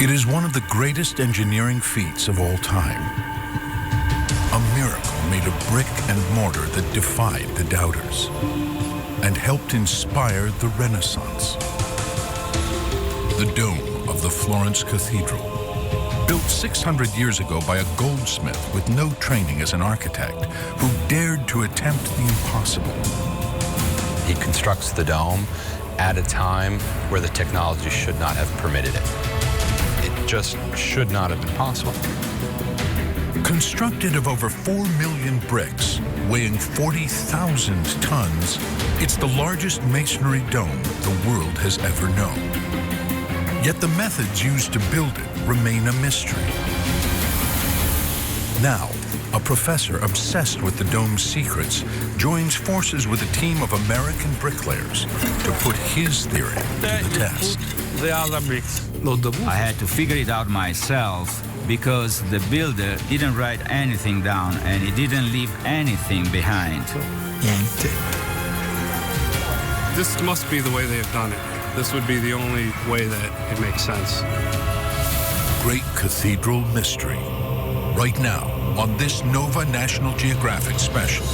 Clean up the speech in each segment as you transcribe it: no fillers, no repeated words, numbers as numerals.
It is one of the greatest engineering feats of all time. A miracle made of brick and mortar that defied the doubters and helped inspire the Renaissance. The dome of the Florence Cathedral, built 600 years ago by a goldsmith with no training as an architect, who dared to attempt the impossible. He constructs the dome at a time where the technology should not have permitted it. It just should not have been possible. Constructed of over 4 million bricks, weighing 40,000 tons, it's the largest masonry dome the world has ever known. Yet the methods used to build it remain a mystery. Now, a professor obsessed with the dome's secrets joins forces with a team of American bricklayers to put his theory to the test. The other bricks. I had to figure it out myself because the builder didn't write anything down and he didn't leave anything behind. This must be the way they've done it. This would be the only way that it makes sense. Great Cathedral Mystery. Right now on this Nova National Geographic special.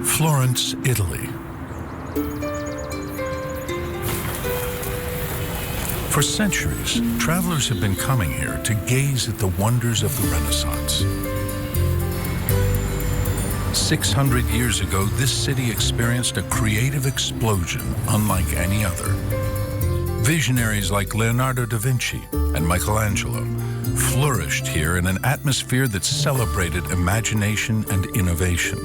Florence, Italy. For centuries, travelers have been coming here to gaze at the wonders of the Renaissance. 600 years ago, this city experienced a creative explosion unlike any other. Visionaries like Leonardo da Vinci and Michelangelo flourished here in an atmosphere that celebrated imagination and innovation.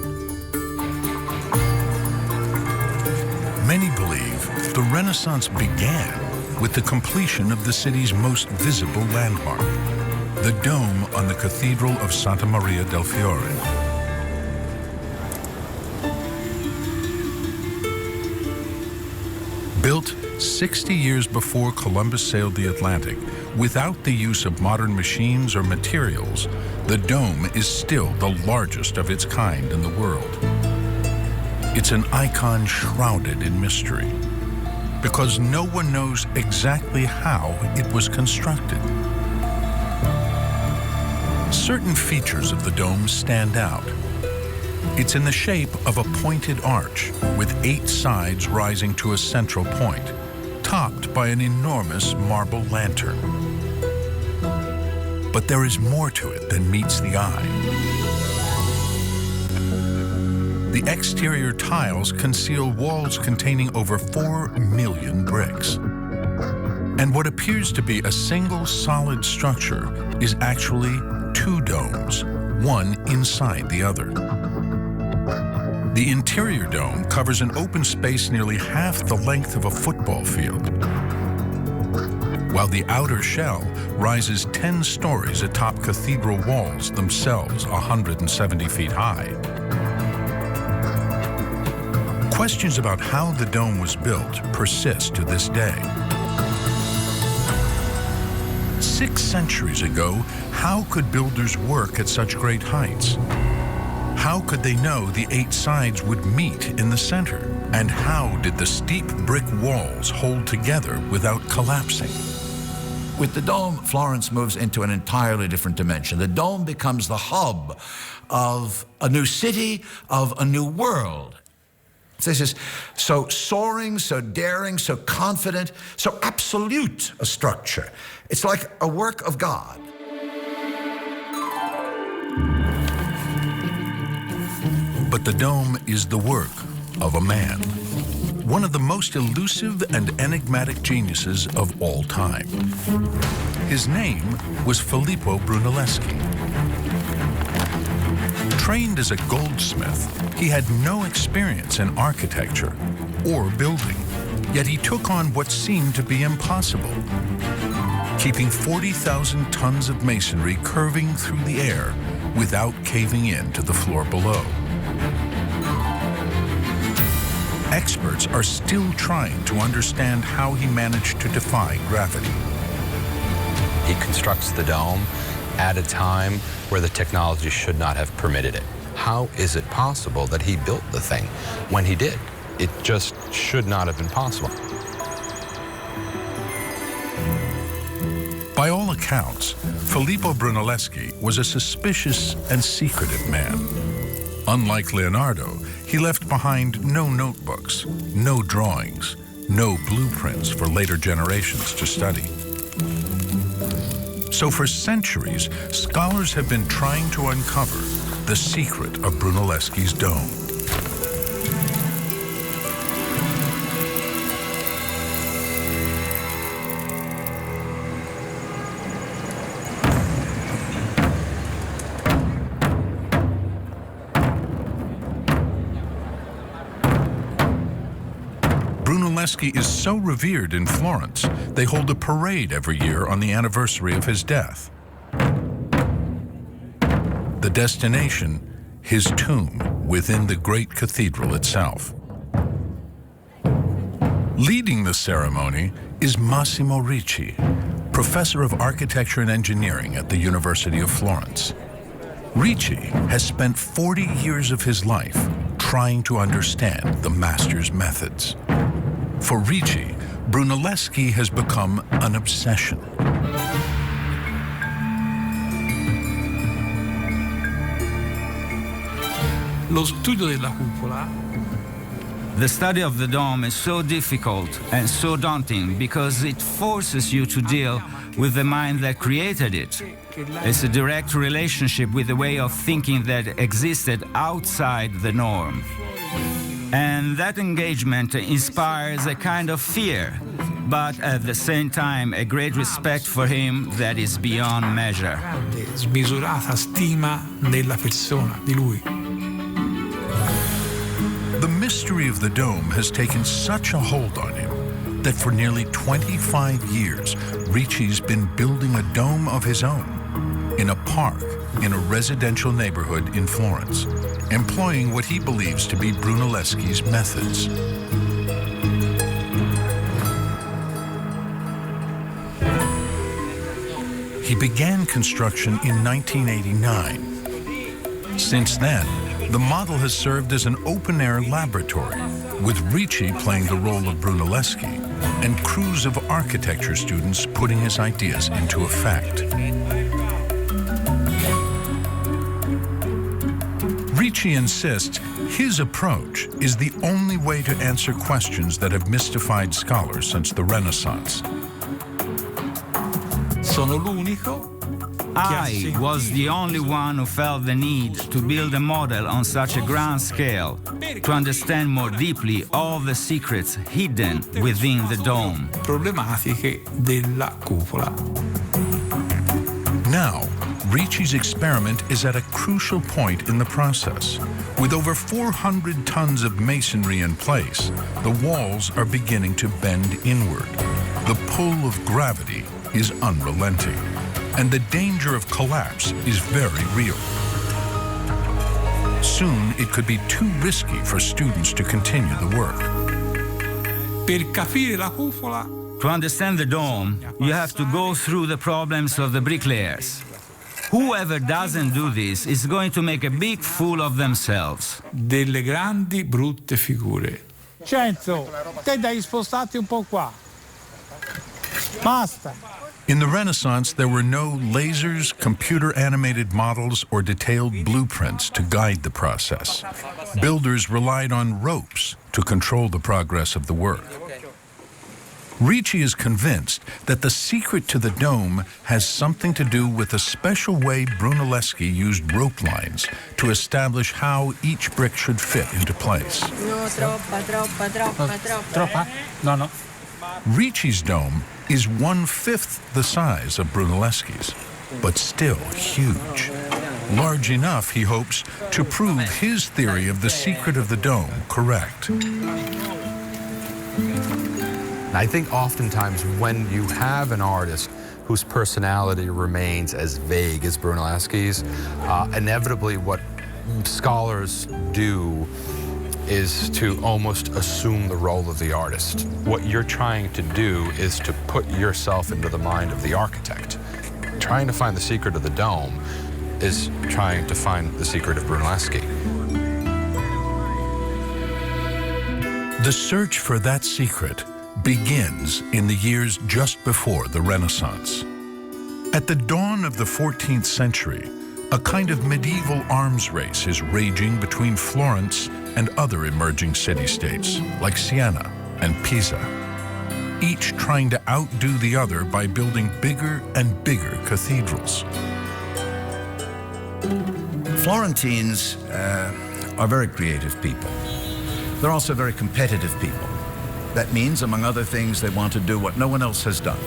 Many believe the Renaissance began with the completion of the city's most visible landmark, the dome on the Cathedral of Santa Maria del Fiore. Built 60 years before Columbus sailed the Atlantic, without the use of modern machines or materials, the dome is still the largest of its kind in the world. It's an icon shrouded in mystery, because no one knows exactly how it was constructed. Certain features of the dome stand out. It's in the shape of a pointed arch with 8 sides rising to a central point, topped by an enormous marble lantern. But there is more to it than meets the eye. The exterior tiles conceal walls containing over 4 million bricks. And what appears to be a single solid structure is actually 2 domes, one inside the other. The interior dome covers an open space nearly half the length of a football field, while the outer shell rises 10 stories atop cathedral walls, themselves 170 feet high. Questions about how the dome was built persist to this day. 6 centuries ago, how could builders work at such great heights? How could they know the 8 sides would meet in the center? And how did the steep brick walls hold together without collapsing? With the dome, Florence moves into an entirely different dimension. The dome becomes the hub of a new city, of a new world. This is so soaring, so daring, so confident, so absolute a structure. It's like a work of God. But the dome is the work of a man, one of the most elusive and enigmatic geniuses of all time. His name was Filippo Brunelleschi. Trained as a goldsmith, he had no experience in architecture or building, yet he took on what seemed to be impossible, keeping 40,000 tons of masonry curving through the air without caving in to the floor below. Experts are still trying to understand how he managed to defy gravity. He constructs the dome at a time where the technology should not have permitted it. How is it possible that he built the thing when he did? It just should not have been possible. By all accounts, Filippo Brunelleschi was a suspicious and secretive man. Unlike Leonardo, he left behind no notebooks, no drawings, no blueprints for later generations to study. So for centuries, scholars have been trying to uncover the secret of Brunelleschi's dome. Brunelleschi is so revered in Florence, they hold a parade every year on the anniversary of his death. The destination, his tomb within the great cathedral itself. Leading the ceremony is Massimo Ricci, professor of architecture and engineering at the University of Florence. Ricci has spent 40 years of his life trying to understand the master's methods. For Ricci, Brunelleschi has become an obsession. Lo studio della cupola. The study of the dome is so difficult and so daunting because it forces you to deal with the mind that created it. It's a direct relationship with the way of thinking that existed outside the norm. And that engagement inspires a kind of fear, but at the same time a great respect for him that is beyond measure. Smisurata stima della persona, di lui. The mystery of the dome has taken such a hold on him that for nearly 25 years, Ricci's been building a dome of his own in a park in a residential neighborhood in Florence, employing what he believes to be Brunelleschi's methods. He began construction in 1989. Since then, the model has served as an open-air laboratory, with Ricci playing the role of Brunelleschi and crews of architecture students putting his ideas into effect. Ricci insists his approach is the only way to answer questions that have mystified scholars since the Renaissance. Sono l'unico. I was the only one who felt the need to build a model on such a grand scale to understand more deeply all the secrets hidden within the dome. Problematiche della cupola. Now, Ricci's experiment is at a crucial point in the process. With over 400 tons of masonry in place, the walls are beginning to bend inward. The pull of gravity is unrelenting, and the danger of collapse is very real. Soon, it could be too risky for students to continue the work. Per capire la cupola. To understand the dome, you have to go through the problems of the bricklayers. Whoever doesn't do this is going to make a big fool of themselves. Delle grandi brutte figure. Cenzo, te devi spostarti un po' qua. Basta. In the Renaissance, there were no lasers, computer-animated models, or detailed blueprints to guide the process. Builders relied on ropes to control the progress of the work. Ricci is convinced that the secret to the dome has something to do with a special way Brunelleschi used rope lines to establish how each brick should fit into place. No, Troppa? No, no. Ricci's dome is 1/5 the size of Brunelleschi's, but still huge. Large enough, he hopes, to prove his theory of the secret of the dome correct. I think oftentimes when you have an artist whose personality remains as vague as Brunelleschi's. Inevitably, what scholars do is to almost assume the role of the artist. What you're trying to do is to put yourself into the mind of the architect. Trying to find the secret of the dome is trying to find the secret of Brunelleschi. The search for that secret begins in the years just before the Renaissance. At the dawn of the 14th century, a kind of medieval arms race is raging between Florence and other emerging city-states like Siena and Pisa, each trying to outdo the other by building bigger and bigger cathedrals. Florentines are very creative people. They're also very competitive people. That means, among other things, they want to do what no one else has done.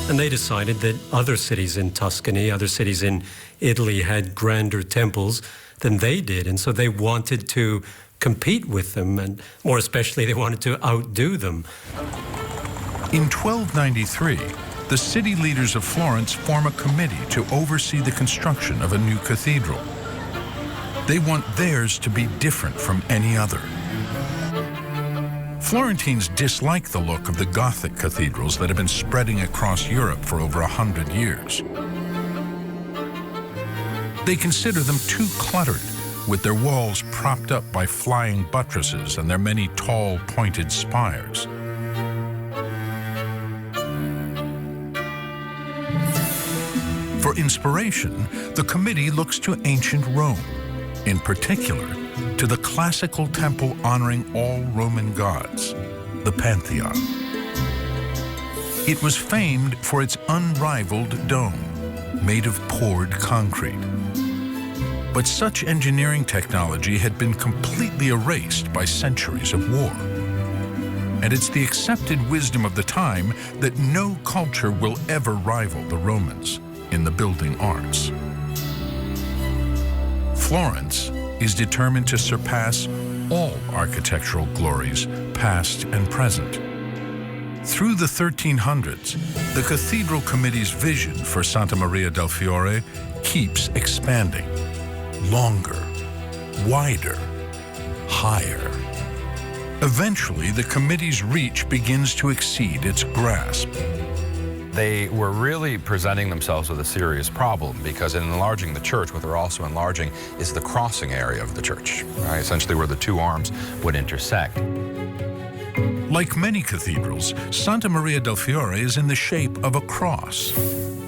And they decided that other cities in Tuscany, other cities in Italy had grander temples than they did. And so they wanted to compete with them, and more especially, they wanted to outdo them. In 1293, the city leaders of Florence form a committee to oversee the construction of a new cathedral. They want theirs to be different from any other. Florentines dislike the look of the Gothic cathedrals that have been spreading across Europe for over 100 years. They consider them too cluttered, with their walls propped up by flying buttresses and their many tall, pointed spires. For inspiration, the committee looks to ancient Rome, in particular, to the classical temple honoring all Roman gods, the Pantheon. It was famed for its unrivaled dome, made of poured concrete. But such engineering technology had been completely erased by centuries of war. And it's the accepted wisdom of the time that no culture will ever rival the Romans in the building arts. Florence is determined to surpass all architectural glories, past and present. Through the 1300s, the Cathedral Committee's vision for Santa Maria del Fiore keeps expanding. Longer, wider, higher. Eventually, the committee's reach begins to exceed its grasp. They were really presenting themselves with a serious problem, because in enlarging the church, what they're also enlarging is the crossing area of the church, right? Essentially where the two arms would intersect. Like many cathedrals, Santa Maria del Fiore is in the shape of a cross.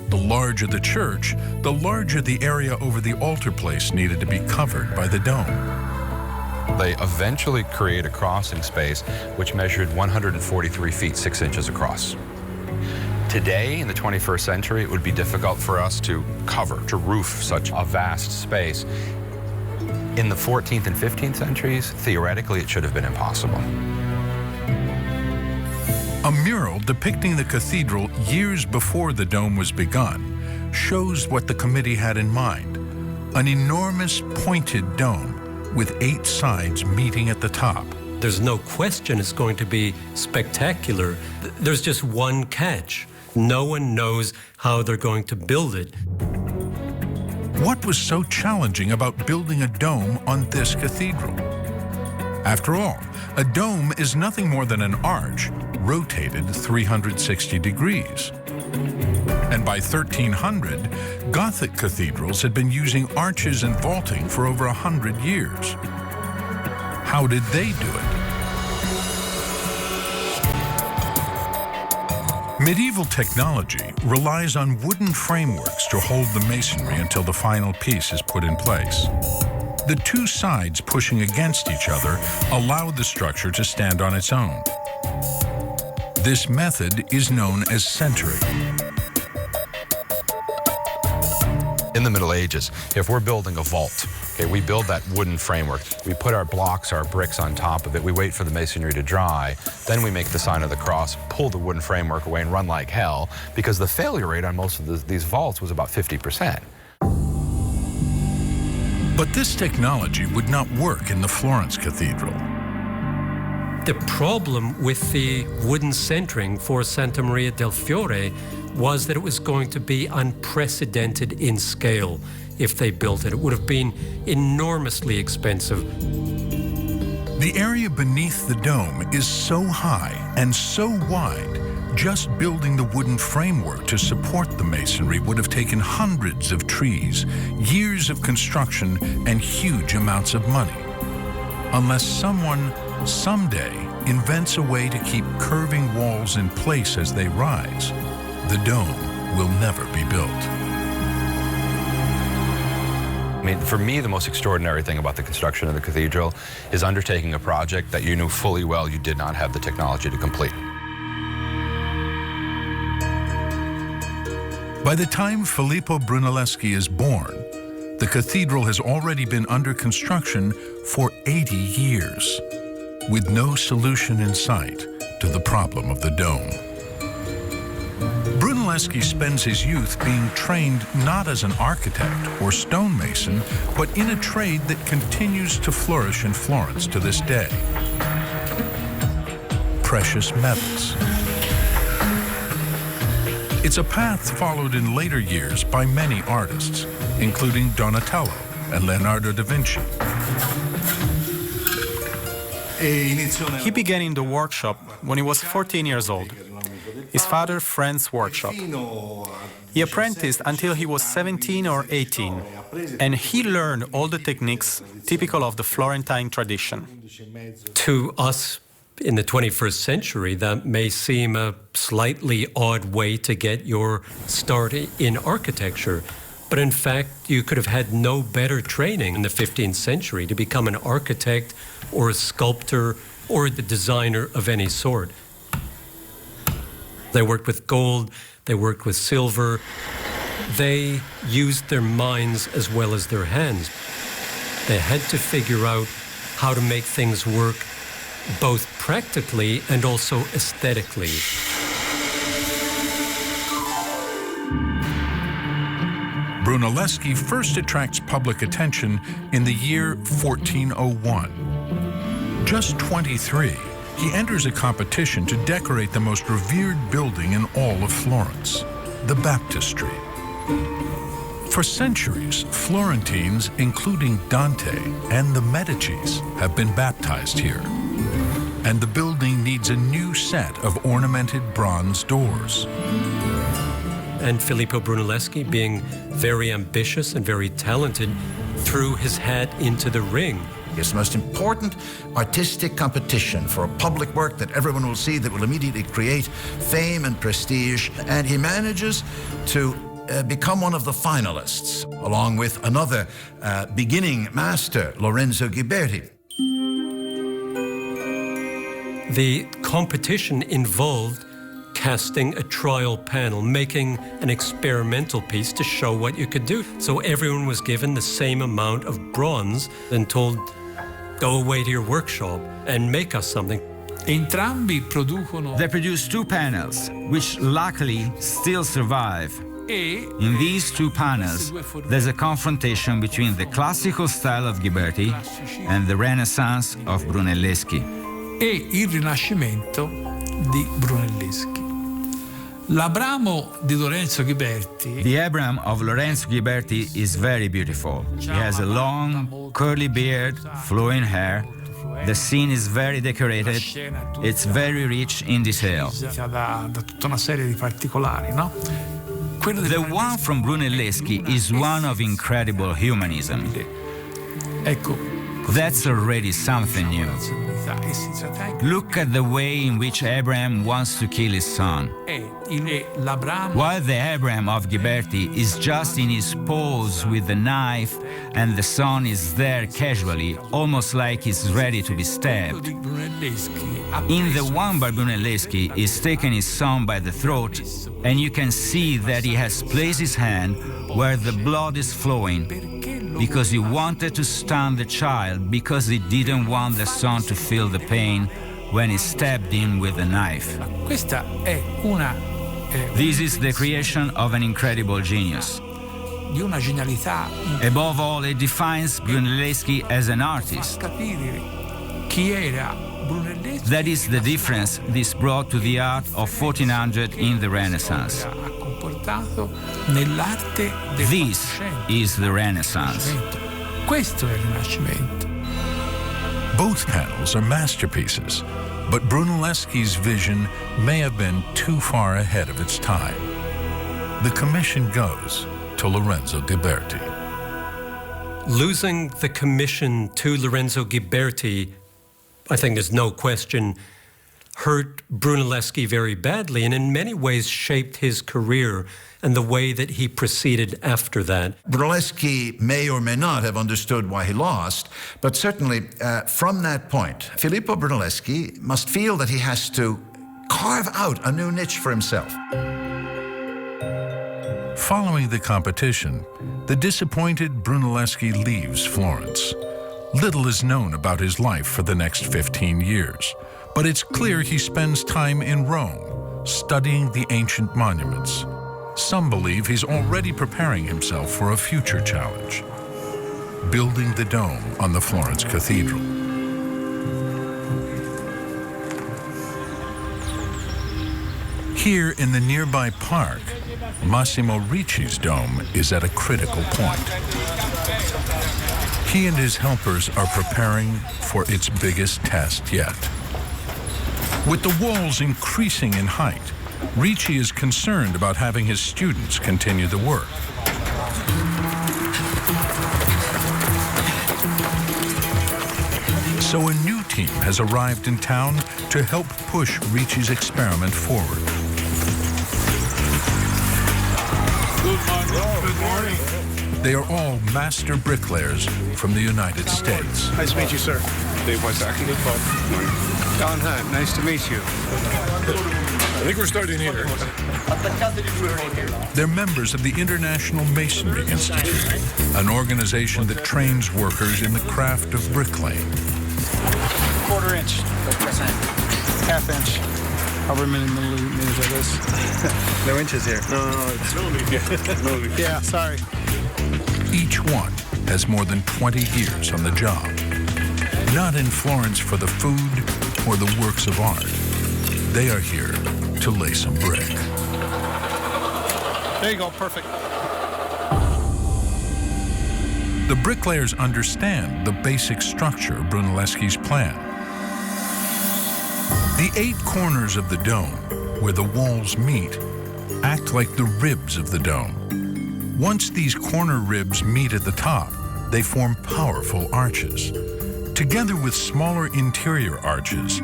The larger the church, the larger the area over the altar place needed to be covered by the dome. They eventually create a crossing space which measured 143 feet 6 inches across. Today, in the 21st century, it would be difficult for us to cover, to roof such a vast space. In the 14th and 15th centuries, theoretically, it should have been impossible. A mural depicting the cathedral years before the dome was begun shows what the committee had in mind: an enormous pointed dome with 8 sides meeting at the top. There's no question it's going to be spectacular. There's just one catch. No one knows how they're going to build it. What was so challenging about building a dome on this cathedral? After all, a dome is nothing more than an arch rotated 360 degrees. And by 1300, Gothic cathedrals had been using arches and vaulting for over 100 years. How did they do it? Medieval technology relies on wooden frameworks to hold the masonry until the final piece is put in place. The two sides pushing against each other allowed the structure to stand on its own. This method is known as centering. In the Middle Ages, if we're building a vault, okay, we build that wooden framework. We put our blocks, our bricks on top of it. We wait for the masonry to dry. Then we make the sign of the cross, pull the wooden framework away, and run like hell, because the failure rate on most of these vaults was about 50%. But this technology would not work in the Florence Cathedral. The problem with the wooden centering for Santa Maria del Fiore was that it was going to be unprecedented in scale if they built it. It would have been enormously expensive. The area beneath the dome is so high and so wide, just building the wooden framework to support the masonry would have taken hundreds of trees, years of construction, and huge amounts of money. Unless someone, someday, invents a way to keep curving walls in place as they rise, the dome will never be built. I mean, for me, the most extraordinary thing about the construction of the cathedral is undertaking a project that you knew fully well you did not have the technology to complete. By the time Filippo Brunelleschi is born, the cathedral has already been under construction for 80 years, with no solution in sight to the problem of the dome. Brunelleschi spends his youth being trained not as an architect or stonemason, but in a trade that continues to flourish in Florence to this day: precious metals. It's a path followed in later years by many artists, including Donatello and Leonardo da Vinci. He began in the workshop when he was 14 years old, his father's friend's workshop. He apprenticed until he was 17 or 18, and he learned all the techniques typical of the Florentine tradition. To us in the 21st century, that may seem a slightly odd way to get your start in architecture. But in fact, you could have had no better training in the 15th century to become an architect or a sculptor or the designer of any sort. They worked with gold, they worked with silver. They used their minds as well as their hands. They had to figure out how to make things work both practically and also aesthetically. Brunelleschi first attracts public attention in the year 1401. Just 23, he enters a competition to decorate the most revered building in all of Florence, the baptistry. For centuries, Florentines, including Dante and the Medicis, have been baptized here. And the building needs a new set of ornamented bronze doors. And Filippo Brunelleschi, being very ambitious and very talented, threw his hat into the ring. It's the most important artistic competition for a public work that everyone will see, that will immediately create fame and prestige. And he manages to become one of the finalists, along with another beginning master, Lorenzo Ghiberti. The competition involved casting a trial panel, making an experimental piece to show what you could do. So everyone was given the same amount of bronze and told, go away to your workshop and make us something. Entrambi producono. They produce two panels, which luckily still survive. In these two panels, there's a confrontation between the classical style of Ghiberti and the Renaissance of Brunelleschi. E il Rinascimento di Brunelleschi. L'Abramo di Lorenzo Ghiberti. The Abraham of Lorenzo Ghiberti is very beautiful. He has a long, curly beard, flowing hair. The scene is very decorated. It's very rich in detail. Da tutta una serie di particolari, no? The one from Brunelleschi is one of incredible humanism. Ecco. That's already something new. Look at the way in which Abraham wants to kill his son. While the Abraham of Ghiberti is just in his pose with the knife and the son is there casually, almost like he's ready to be stabbed. In the one by Brunelleschi, he's taken his son by the throat, and you can see that he has placed his hand where the blood is flowing, because he wanted to stun the child, because he didn't want the son to feel the pain when he stabbed him with a knife. This is the creation of an incredible genius. Above all, it defines Brunelleschi as an artist. That is the difference this brought to the art of 1400 in the Renaissance. This is the Renaissance. Questo è il Rinascimento. Both panels are masterpieces, but Brunelleschi's vision may have been too far ahead of its time. The commission goes to Lorenzo Ghiberti. Losing the commission to Lorenzo Ghiberti, I think there's no question, hurt Brunelleschi very badly and in many ways shaped his career and the way that he proceeded after that. Brunelleschi may or may not have understood why he lost, but certainly from that point, Filippo Brunelleschi must feel that he has to carve out a new niche for himself. Following the competition, the disappointed Brunelleschi leaves Florence. Little is known about his life for the next 15 years, but it's clear he spends time in Rome, studying the ancient monuments. Some believe he's already preparing himself for a future challenge, building the dome on the Florence Cathedral. Here in the nearby park, Massimo Ricci's dome is at a critical point. He and his helpers are preparing for its biggest test yet. With the walls increasing in height, Ricci is concerned about having his students continue the work. So a new team has arrived in town to help push Ricci's experiment forward. Good morning. They are all master bricklayers from the United States. Nice to meet you, sir. Dave Wysocki. Don Hunt, nice to meet you. I think we're starting here. They're members of the International Masonry Institute, an organization that trains workers in the craft of bricklaying. 1/4 inch, 1/2 inch, however many millimeters it is. No inches here. No, it's millimeters. Yeah, sorry. Each one has more than 20 years on the job. Not in Florence for the food or the works of art. They are here to lay some brick. There you go, perfect. The bricklayers understand the basic structure of Brunelleschi's plan. The 8 corners of the dome, where the walls meet, act like the ribs of the dome. Once these corner ribs meet at the top, they form powerful arches. Together with smaller interior arches,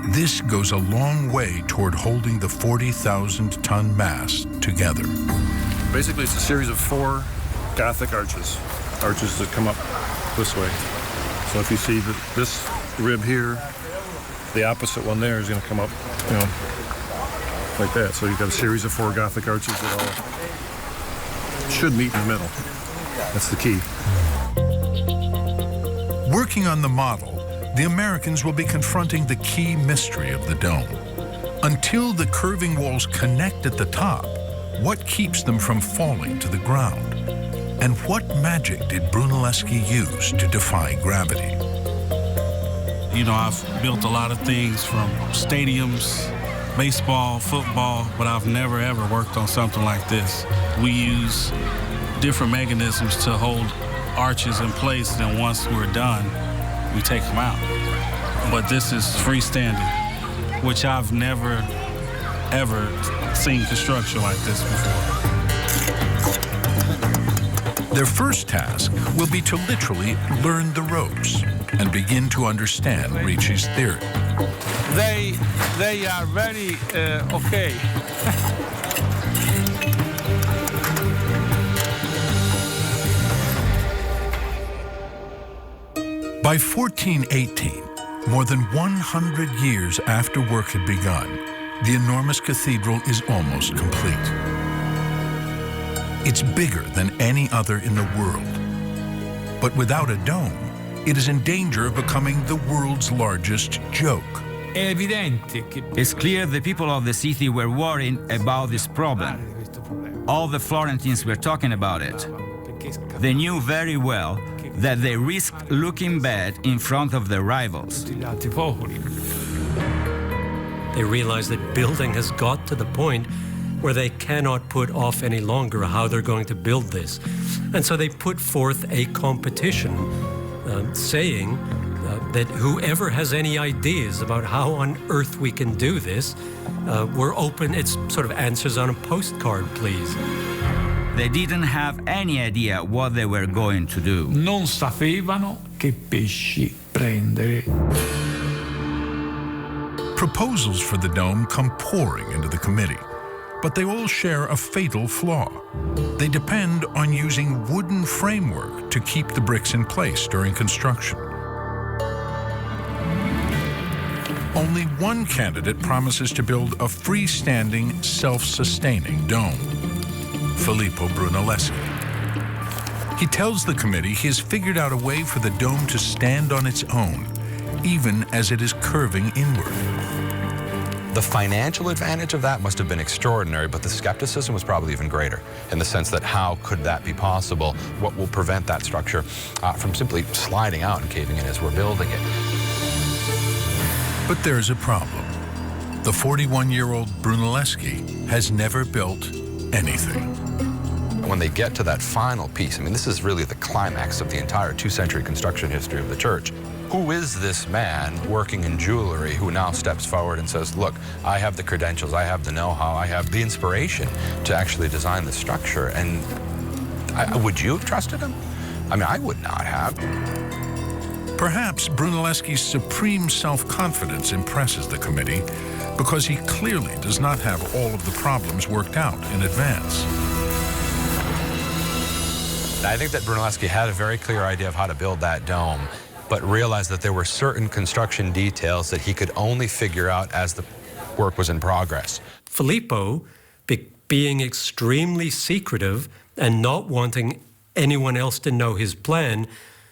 this goes a long way toward holding the 40,000-ton mass together. Basically, it's a series of 4 Gothic arches that come up this way. So if you see that this rib here, the opposite one there is going to come up, like that. So you've got a series of 4 Gothic arches that all should meet in the middle. That's the key. Working on the model, the Americans will be confronting the key mystery of the dome. Until the curving walls connect at the top, what keeps them from falling to the ground? And what magic did Brunelleschi use to defy gravity? You know, I've built a lot of things from stadiums, baseball, football, but I've never ever worked on something like this. We use different mechanisms to hold arches in place, and once we're done, we take them out. But this is freestanding, which I've never, ever seen construction like this before. Their first task will be to literally learn the ropes and begin to understand Ricci's theory. They are very okay. By 1418, more than 100 years after work had begun, the enormous cathedral is almost complete. It's bigger than any other in the world. But without a dome, it is in danger of becoming the world's largest joke. It's clear the people of the city were worried about this problem. All the Florentines were talking about it. They knew very well that they risked looking bad in front of their rivals. They realize that building has got to the point where they cannot put off any longer how they're going to build this. And so they put forth a competition saying that whoever has any ideas about how on earth we can do this, we're open. It's sort of answers on a postcard, please. They didn't have any idea what they were going to do. Non sapevano che pesci prendere. Proposals for the dome come pouring into the committee, but they all share a fatal flaw. They depend on using wooden framework to keep the bricks in place during construction. Only one candidate promises to build a freestanding, self-sustaining dome: Filippo Brunelleschi. He tells the committee he has figured out a way for the dome to stand on its own, even as it is curving inward. The financial advantage of that must have been extraordinary, but the skepticism was probably even greater, in the sense that how could that be possible? What will prevent that structure from simply sliding out and caving in as we're building it? But there's a problem. The 41-year-old Brunelleschi has never built anything. When they get to that final piece, I mean, this is really the climax of the entire two-century construction history of the church. Who is this man working in jewelry who now steps forward and says, look, I have the credentials, I have the know-how, I have the inspiration to actually design the structure? And would you have trusted him? I mean, I would not have. Perhaps Brunelleschi's supreme self-confidence impresses the committee because he clearly does not have all of the problems worked out in advance. I think that Brunelleschi had a very clear idea of how to build that dome, but realized that there were certain construction details that he could only figure out as the work was in progress. Filippo, being extremely secretive and not wanting anyone else to know his plan,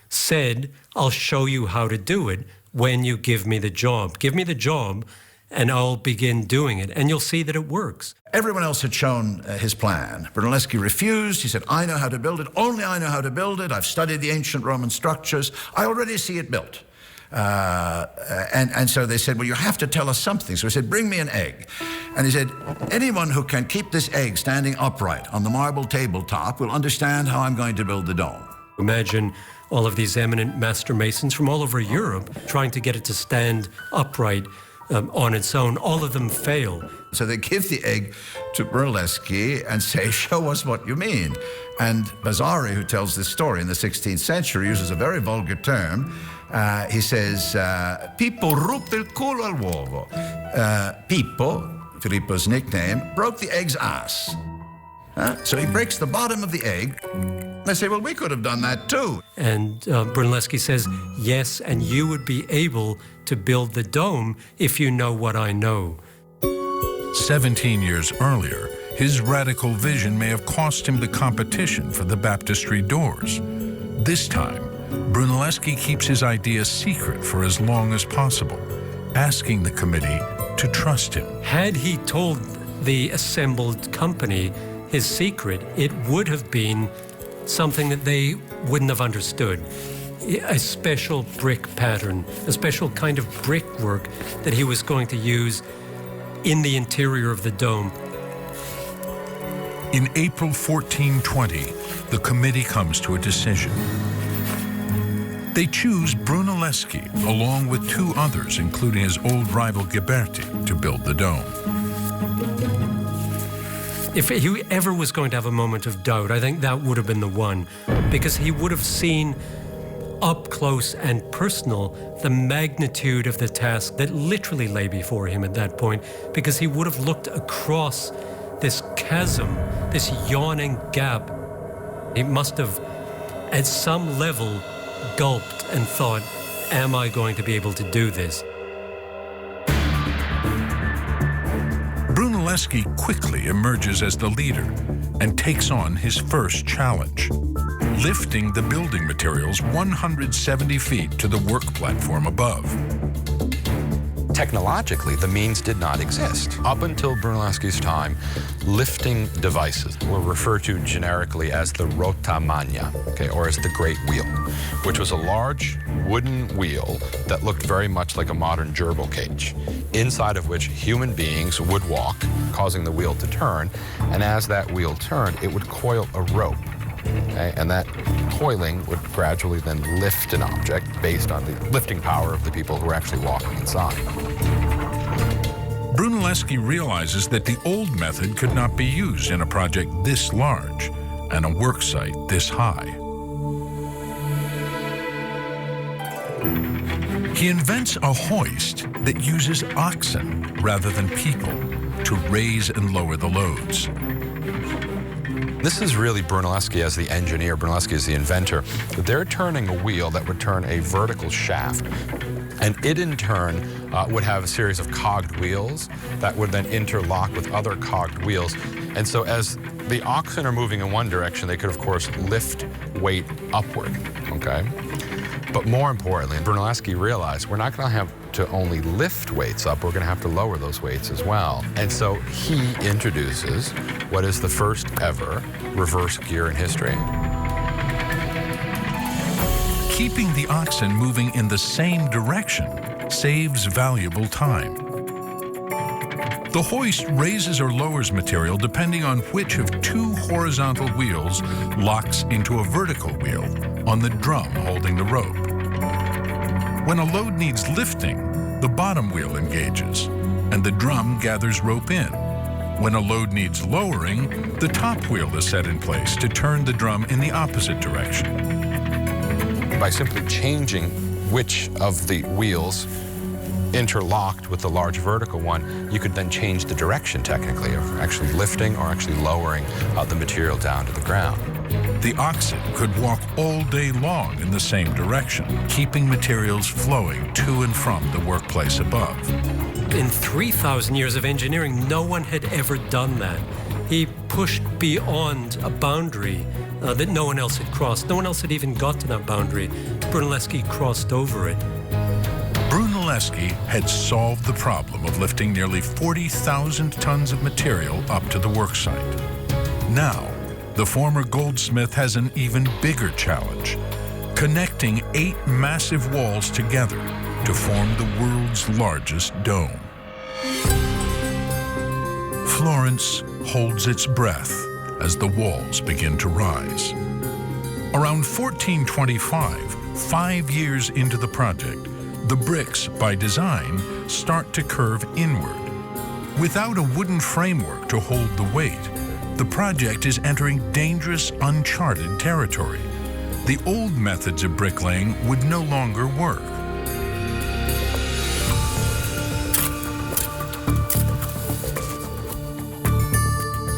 said, I'll show you how to do it when you give me the job. Give me the job and I'll begin doing it, and you'll see that it works. Everyone else had shown his plan. Brunelleschi refused. He said, I know how to build it. Only I know how to build it. I've studied the ancient Roman structures. I already see it built. And so they said, well, you have to tell us something. So he said, bring me an egg. And he said, anyone who can keep this egg standing upright on the marble tabletop will understand how I'm going to build the dome. Imagine all of these eminent master masons from all over Europe trying to get it to stand upright on its own. All of them fail. So they give the egg to Brunelleschi and say, show us what you mean. And Vasari, who tells this story in the 16th century, uses a very vulgar term. He says, Pippo ruppe il culo al uovo. Pippo, Filippo's nickname, broke the egg's ass. So he breaks the bottom of the egg. They say, well, we could have done that too. And Brunelleschi says, yes, and you would be able to build the dome if you know what I know. 17 years earlier, his radical vision may have cost him the competition for the baptistry doors. This time, Brunelleschi keeps his idea secret for as long as possible, asking the committee to trust him. Had he told the assembled company his secret, it would have been something that they wouldn't have understood. A special brick pattern, a special kind of brickwork that he was going to use in the interior of the dome. In April 1420, the committee comes to a decision. They choose Brunelleschi, along with two others, including his old rival Ghiberti, to build the dome. If he ever was going to have a moment of doubt, I think that would have been the one, because he would have seen up close and personal the magnitude of the task that literally lay before him at that point, because he would have looked across this chasm, this yawning gap. He must have, at some level, gulped and thought, am I going to be able to do this? Brunelleschi quickly emerges as the leader and takes on his first challenge, lifting the building materials 170 feet to the work platform above. Technologically, the means did not exist. Up until Brunelleschi's time, lifting devices were referred to generically as the rota magna, okay, or as the Great Wheel, which was a large wooden wheel that looked very much like a modern gerbil cage, inside of which human beings would walk, causing the wheel to turn, and as that wheel turned, it would coil a rope. Okay, and that coiling would gradually then lift an object based on the lifting power of the people who were actually walking inside. Brunelleschi realizes that the old method could not be used in a project this large and a work site this high. He invents a hoist that uses oxen rather than people to raise and lower the loads. This is really Brunelleschi as the engineer, Brunelleschi as the inventor. They're turning a wheel that would turn a vertical shaft, and it in turn would have a series of cogged wheels that would then interlock with other cogged wheels. And so as the oxen are moving in one direction, they could of course lift weight upward, okay? But more importantly, Brunelleschi realized we're not going to have to only lift weights up, we're going to have to lower those weights as well. And so he introduces what is the first ever reverse gear in history. Keeping the oxen moving in the same direction saves valuable time. The hoist raises or lowers material depending on which of two horizontal wheels locks into a vertical wheel on the drum holding the rope. When a load needs lifting, the bottom wheel engages, and the drum gathers rope in. When a load needs lowering, the top wheel is set in place to turn the drum in the opposite direction. By simply changing which of the wheels interlocked with the large vertical one, you could then change the direction technically of actually lifting or actually lowering the material down to the ground. The oxen could walk all day long in the same direction, keeping materials flowing to and from the workplace above. In 3,000 years of engineering, no one had ever done that. He pushed beyond a boundary that no one else had crossed. No one else had even got to that boundary. Brunelleschi crossed over it. Brunelleschi had solved the problem of lifting nearly 40,000 tons of material up to the worksite. Now, the former goldsmith has an even bigger challenge, connecting 8 massive walls together to form the world's largest dome. Florence holds its breath as the walls begin to rise. Around 1425, 5 years into the project, the bricks, by design, start to curve inward. Without a wooden framework to hold the weight, the project is entering dangerous, uncharted territory. The old methods of bricklaying would no longer work.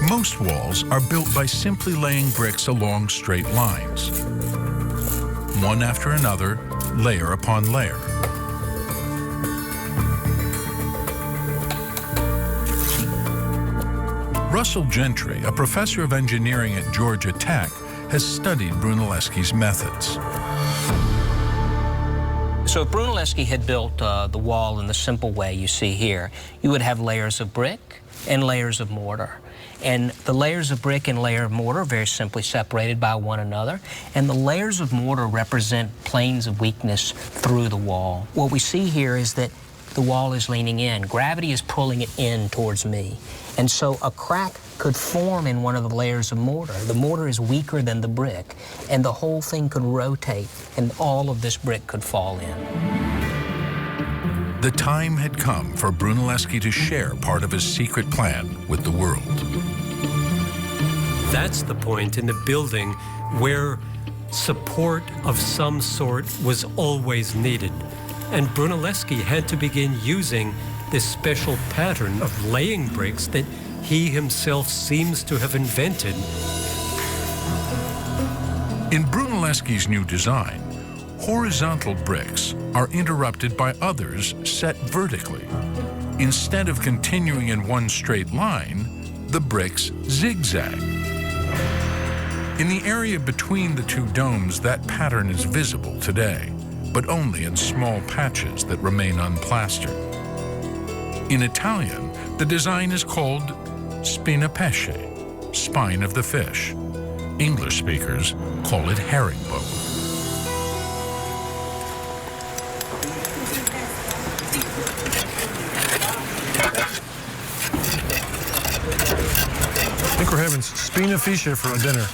Most walls are built by simply laying bricks along straight lines, one after another, layer upon layer. Russell Gentry, a professor of engineering at Georgia Tech, has studied Brunelleschi's methods. So if Brunelleschi had built the wall in the simple way you see here, you would have layers of brick and layers of mortar. And the layers of brick and layer of mortar are very simply separated by one another. And the layers of mortar represent planes of weakness through the wall. What we see here is that the wall is leaning in. Gravity is pulling it in towards me. And so a crack could form in one of the layers of mortar. The mortar is weaker than the brick, and the whole thing could rotate, and all of this brick could fall in. The time had come for Brunelleschi to share part of his secret plan with the world. That's the point in the building where support of some sort was always needed. And Brunelleschi had to begin using this special pattern of laying bricks that he himself seems to have invented. In Brunelleschi's new design, horizontal bricks are interrupted by others set vertically. Instead of continuing in one straight line, the bricks zigzag. In the area between the two domes, that pattern is visible today, but only in small patches that remain unplastered. In Italian, the design is called spina pesce, spine of the fish. English speakers call it herringbone. I think we're having spina pesce for a dinner.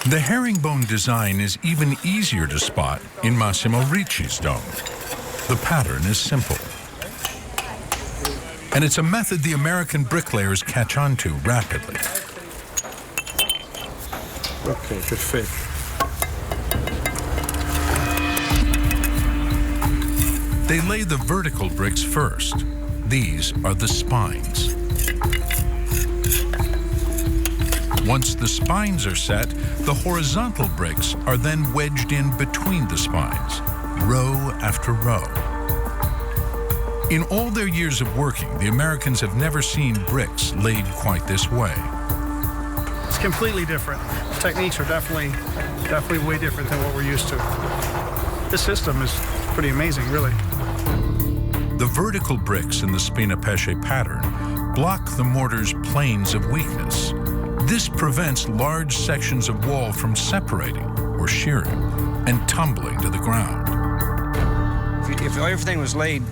The herringbone design is even easier to spot in Massimo Ricci's dome. The pattern is simple. And it's a method the American bricklayers catch on to rapidly. Okay, good fit. They lay the vertical bricks first. These are the spines. Once the spines are set, the horizontal bricks are then wedged in between the spines, row after row. In all their years of working, the Americans have never seen bricks laid quite this way. It's completely different. Techniques are definitely way different than what we're used to. This system is pretty amazing, really. The vertical bricks in the spina pesce pattern block the mortar's planes of weakness. This prevents large sections of wall from separating or shearing and tumbling to the ground. If everything was laid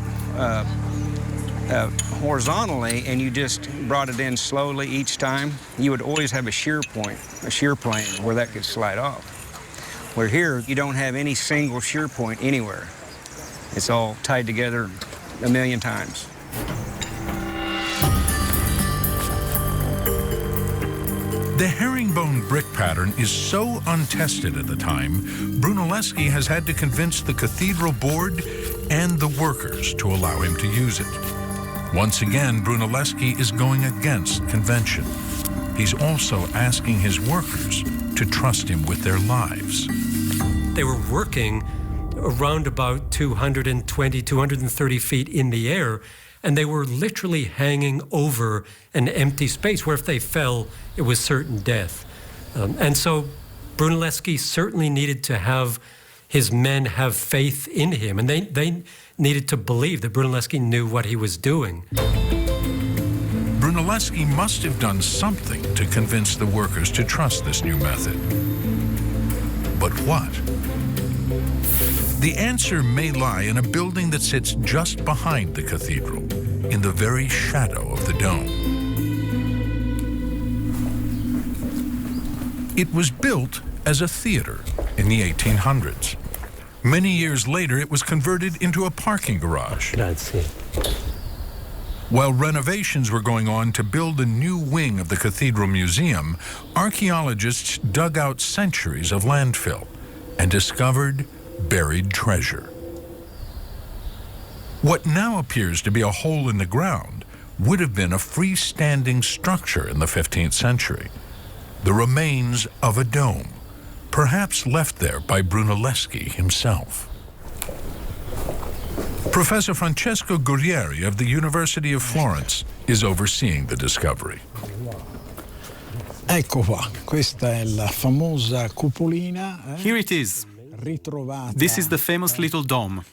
horizontally and you just brought it in slowly each time, you would always have a shear point, a shear plane where that could slide off. Where here, you don't have any single shear point anywhere. It's all tied together a million times. The herringbone brick pattern is so untested at the time, Brunelleschi has had to convince the cathedral board and the workers to allow him to use it. Once again, Brunelleschi is going against convention. He's also asking his workers to trust him with their lives. They were working around about 220, 230 feet in the air, and they were literally hanging over an empty space where if they fell, it was certain death. And so Brunelleschi certainly needed to have his men have faith in him, and they needed to believe that Brunelleschi knew what he was doing. Brunelleschi must have done something to convince the workers to trust this new method. But what? The answer may lie in a building that sits just behind the cathedral, in the very shadow of the dome. It was built as a theater in the 1800s. Many years later, it was converted into a parking garage. Grazie. While renovations were going on to build a new wing of the Cathedral Museum, archaeologists dug out centuries of landfill and discovered buried treasure. What now appears to be a hole in the ground would have been a freestanding structure in the 15th century, the remains of a dome, perhaps left there by Brunelleschi himself. Professor Francesco Guerrieri of the University of Florence is overseeing the discovery. Ecco qua, questa è la famosa cupolina. Here it is. This is the famous little dome.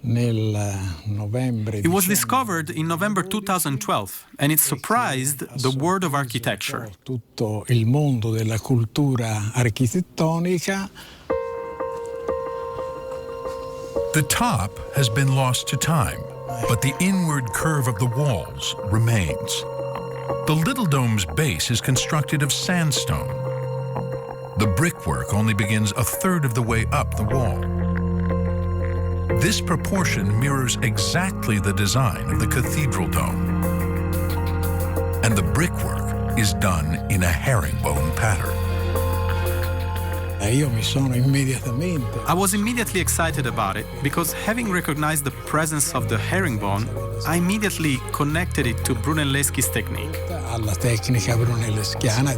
It was discovered in November 2012, and it surprised the world of architecture. Tutto il mondo della cultura architettonica. The top has been lost to time, but the inward curve of the walls remains. The little dome's base is constructed of sandstone. The brickwork only begins a third of the way up the wall. This proportion mirrors exactly the design of the cathedral dome. And the brickwork is done in a herringbone pattern. I was immediately excited about it because, having recognized the presence of the herringbone, I immediately connected it to Brunelleschi's technique. Alla tecnica brunelleschiana.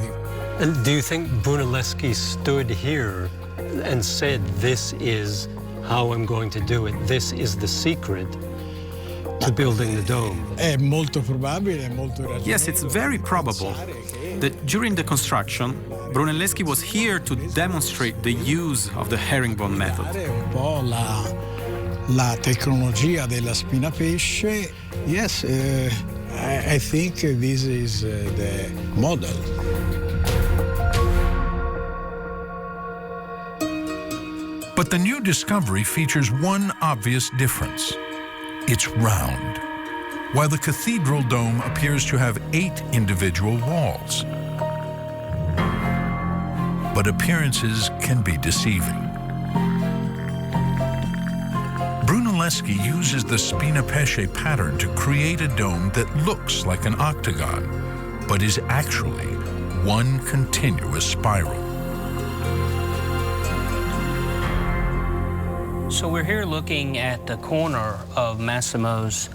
And do you think Brunelleschi stood here and said, "This is how I'm going to do it. This is the secret to building the dome"? È molto probabile, è molto ragionevole. Yes, it's very probable that during the construction, Brunelleschi was here to demonstrate the use of the herringbone method. Un po' la tecnologia della spina pesce, yes, I think this is the model. But the new discovery features one obvious difference. It's round, while the cathedral dome appears to have 8 individual walls. But appearances can be deceiving. Brunelleschi uses the Spina Pesce pattern to create a dome that looks like an octagon, but is actually one continuous spiral. So we're here looking at the corner of Massimo's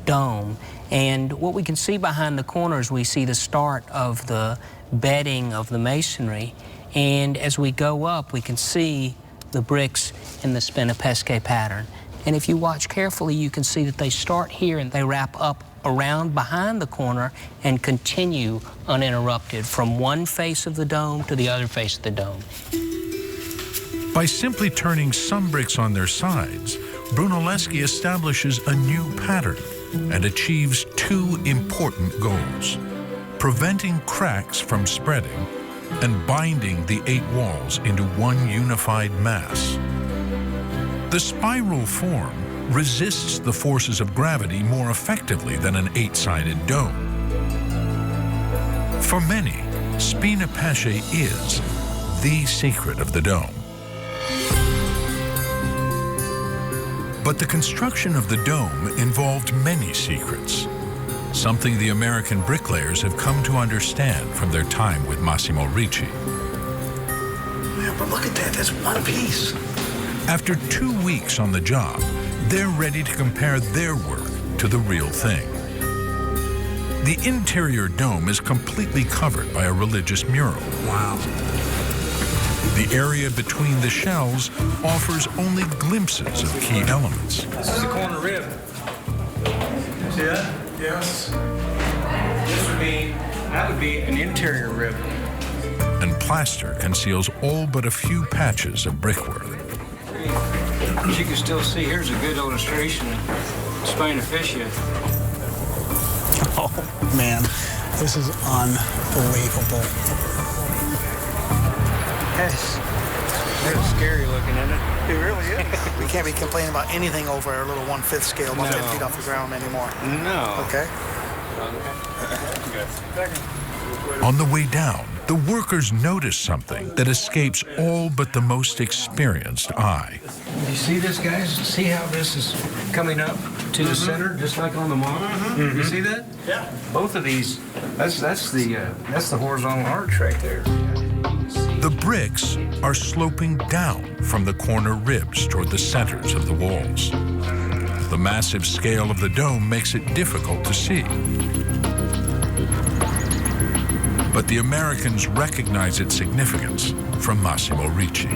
dome, and what we can see behind the corners, we see the start of the bedding of the masonry, and as we go up, we can see the bricks in the Spina Pesce pattern. And if you watch carefully, you can see that they start here and they wrap up around behind the corner and continue uninterrupted from one face of the dome to the other face of the dome. By simply turning some bricks on their sides, Brunelleschi establishes a new pattern and achieves 2 important goals: preventing cracks from spreading and binding the 8 walls into one unified mass. The spiral form resists the forces of gravity more effectively than an 8-sided dome. For many, Spina Pesce is the secret of the dome. But the construction of the dome involved many secrets, something the American bricklayers have come to understand from their time with Massimo Ricci. Yeah, but look at that, that's one piece. After 2 weeks on the job, they're ready to compare their work to the real thing. The interior dome is completely covered by a religious mural. Wow. The area between the shells offers only glimpses of key elements. This is a corner rib. See that? Yes. That would be an interior rib. And plaster conceals all but a few patches of brickwork. As you can still see, here's a good illustration of Spina Pesce. Oh, man, this is unbelievable. Yes. It's scary looking, isn't it? It really is. We can't be complaining about anything over our little 1/5 scale, about 10 feet off the ground anymore. No. Okay. On the way down, the workers notice something that escapes all but the most experienced eye. You see this, guys? See how this is coming up to the center, just like on the model? You see that? Yeah. Both of these, that's the horizontal arch right there. The bricks are sloping down from the corner ribs toward the centers of the walls. The massive scale of the dome makes it difficult to see. But the Americans recognize its significance from Massimo Ricci.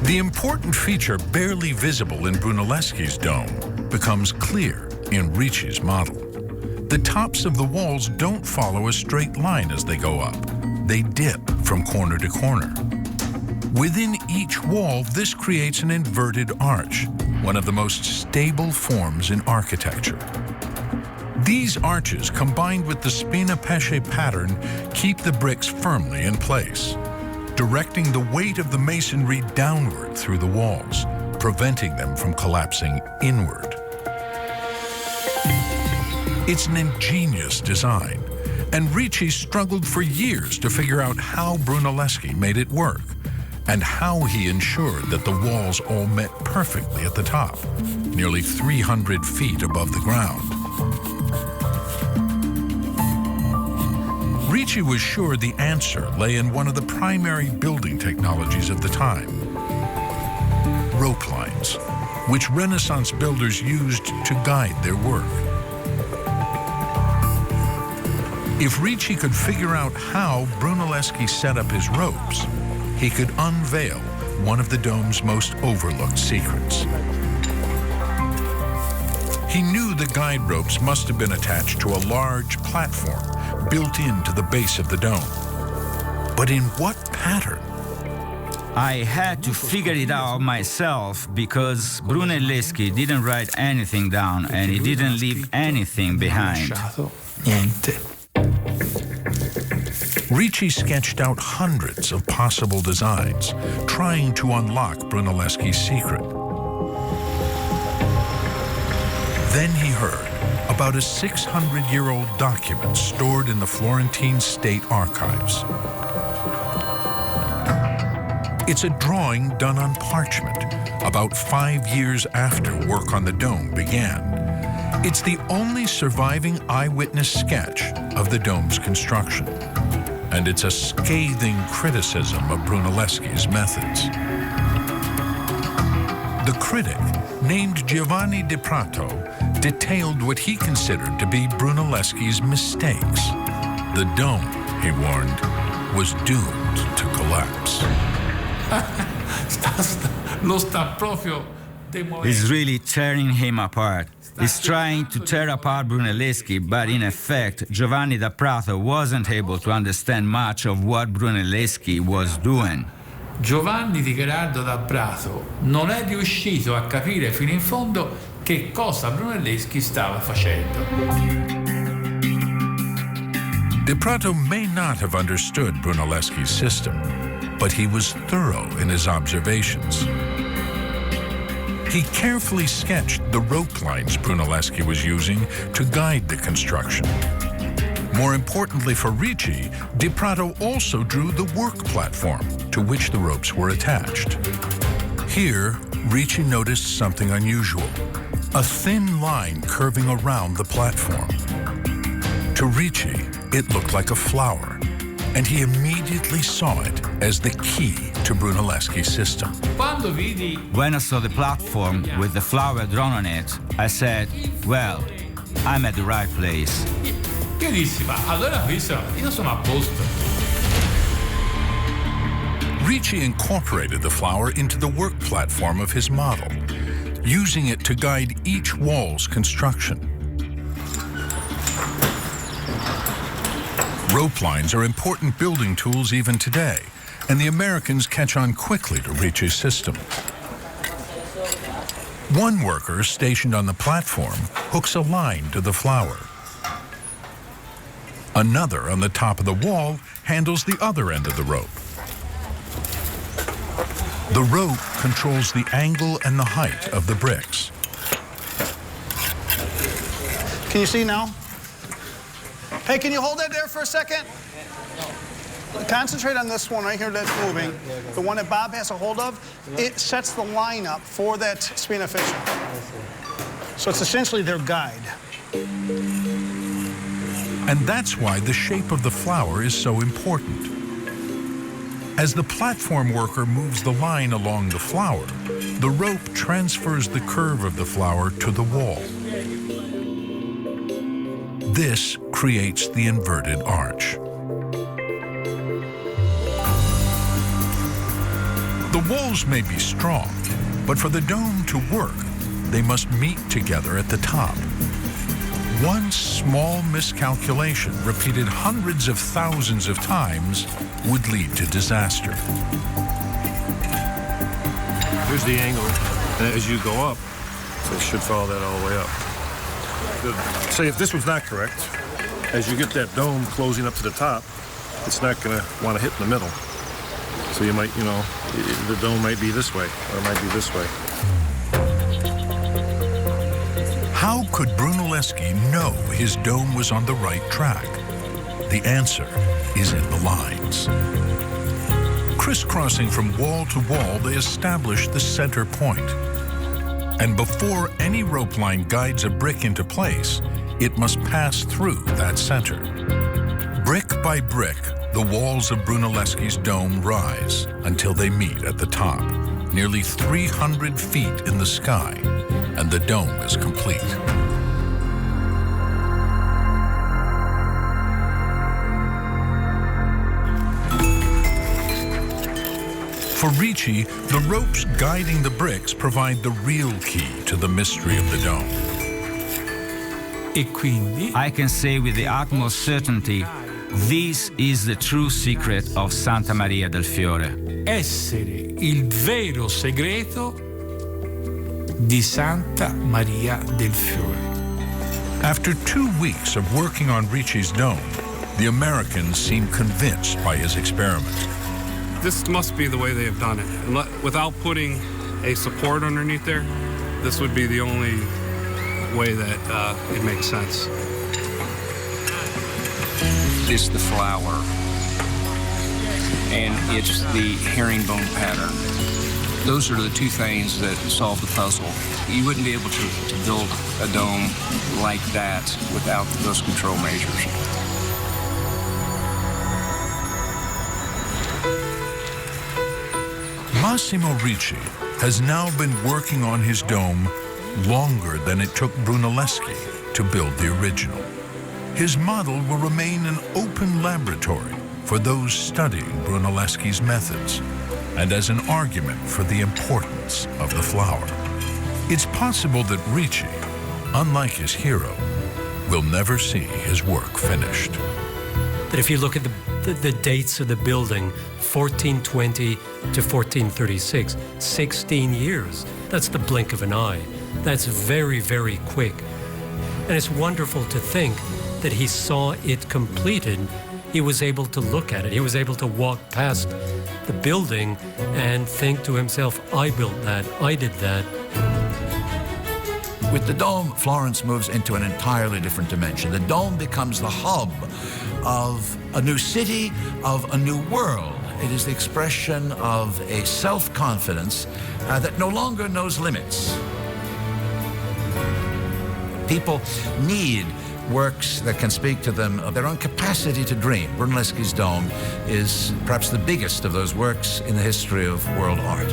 The important feature barely visible in Brunelleschi's dome becomes clear in Ricci's model. The tops of the walls don't follow a straight line as they go up. They dip from corner to corner. Within each wall, this creates an inverted arch, one of the most stable forms in architecture. These arches, combined with the Spina Pesce pattern, keep the bricks firmly in place, directing the weight of the masonry downward through the walls, preventing them from collapsing inward. It's an ingenious design, and Ricci struggled for years to figure out how Brunelleschi made it work, and how he ensured that the walls all met perfectly at the top, nearly 300 feet above the ground. Ricci was sure the answer lay in one of the primary building technologies of the time: rope lines, which Renaissance builders used to guide their work. If Ricci could figure out how Brunelleschi set up his ropes, he could unveil one of the dome's most overlooked secrets. He knew the guide ropes must have been attached to a large platform built into the base of the dome. But in what pattern? I had to figure it out myself because Brunelleschi didn't write anything down and he didn't leave anything behind. Niente. Ricci sketched out hundreds of possible designs, trying to unlock Brunelleschi's secret. Then he heard about a 600-year-old document stored in the Florentine State Archives. It's a drawing done on parchment about 5 years after work on the dome began. It's the only surviving eyewitness sketch of the dome's construction. And it's a scathing criticism of Brunelleschi's methods. The critic, named Giovanni Di Prato, detailed what he considered to be Brunelleschi's mistakes. The dome, he warned, was doomed to collapse. He's really tearing him apart. He's trying to tear apart Brunelleschi, but in effect, Giovanni da Prato wasn't able to understand much of what Brunelleschi was doing. Giovanni di Gerardo da Prato non è riuscito a capire fino in fondo che cosa Brunelleschi stava facendo. Di Prato may not have understood Brunelleschi's system, but he was thorough in his observations. He carefully sketched the rope lines Brunelleschi was using to guide the construction. More importantly for Ricci, Di Prato also drew the work platform to which the ropes were attached. Here, Ricci noticed something unusual, a thin line curving around the platform. To Ricci, it looked like a flower, and he immediately saw it as the key to Brunelleschi's system. When I saw the platform with the flower drawn on it, I said, well, I'm at the right place. Io dissi, ma allora io sono a posto. Ricci incorporated the flower into the work platform of his model, using it to guide each wall's construction. Rope lines are important building tools even today, and the Americans catch on quickly to Ricci's system. One worker stationed on the platform hooks a line to the flower. Another on the top of the wall handles the other end of the rope. The rope controls the angle and the height of the bricks. Can you see now? Hey, can you hold that there for a second? Concentrate on this one right here that's moving. The one that Bob has a hold of, it sets the line up for that spina fissure. So it's essentially their guide. And that's why the shape of the flower is so important. As the platform worker moves the line along the flower, the rope transfers the curve of the flower to the wall. This creates the inverted arch. The walls may be strong, but for the dome to work, they must meet together at the top. One small miscalculation repeated hundreds of thousands of times would lead to disaster. Here's the angle, and as you go up, so it should follow that all the way up. Say if this one's not correct, as you get that dome closing up to the top, it's not going to want to hit in the middle. So you might, the dome might be this way, or it might be this way. How could Brunelleschi know his dome was on the right track? The answer is in the lines. Crisscrossing from wall to wall, they establish the center point. And before any rope line guides a brick into place, it must pass through that center. Brick by brick, the walls of Brunelleschi's dome rise until they meet at the top, nearly 300 feet in the sky, and the dome is complete. For Ricci, the ropes guiding the bricks provide the real key to the mystery of the dome. I can say with the utmost certainty, this is the true secret of Santa Maria del Fiore. essere il vero segreto di Santa Maria del Fiore. After 2 weeks of working on Ricci's dome, the Americans seemed convinced by his experiment. This must be the way they have done it. Without putting a support underneath there, this would be the only way that it makes sense. It's the flower, and it's the herringbone pattern. Those are the two things that solve the puzzle. You wouldn't be able to build a dome like that without those control measures. Massimo Ricci has now been working on his dome longer than it took Brunelleschi to build the original. His model will remain an open laboratory for those studying Brunelleschi's methods and as an argument for the importance of the flower. It's possible that Ricci, unlike his hero, will never see his work finished. That if you look at the dates of the building, 1420 to 1436, 16 years. That's the blink of an eye. That's very, very quick. And it's wonderful to think that he saw it completed. He was able to look at it. He was able to walk past the building and think to himself, I built that, I did that. With the dome, Florence moves into an entirely different dimension. The dome becomes the hub of a new city, of a new world. It is the expression of a self-confidence that no longer knows limits. People need works that can speak to them of their own capacity to dream. Brunelleschi's dome is perhaps the biggest of those works in the history of world art.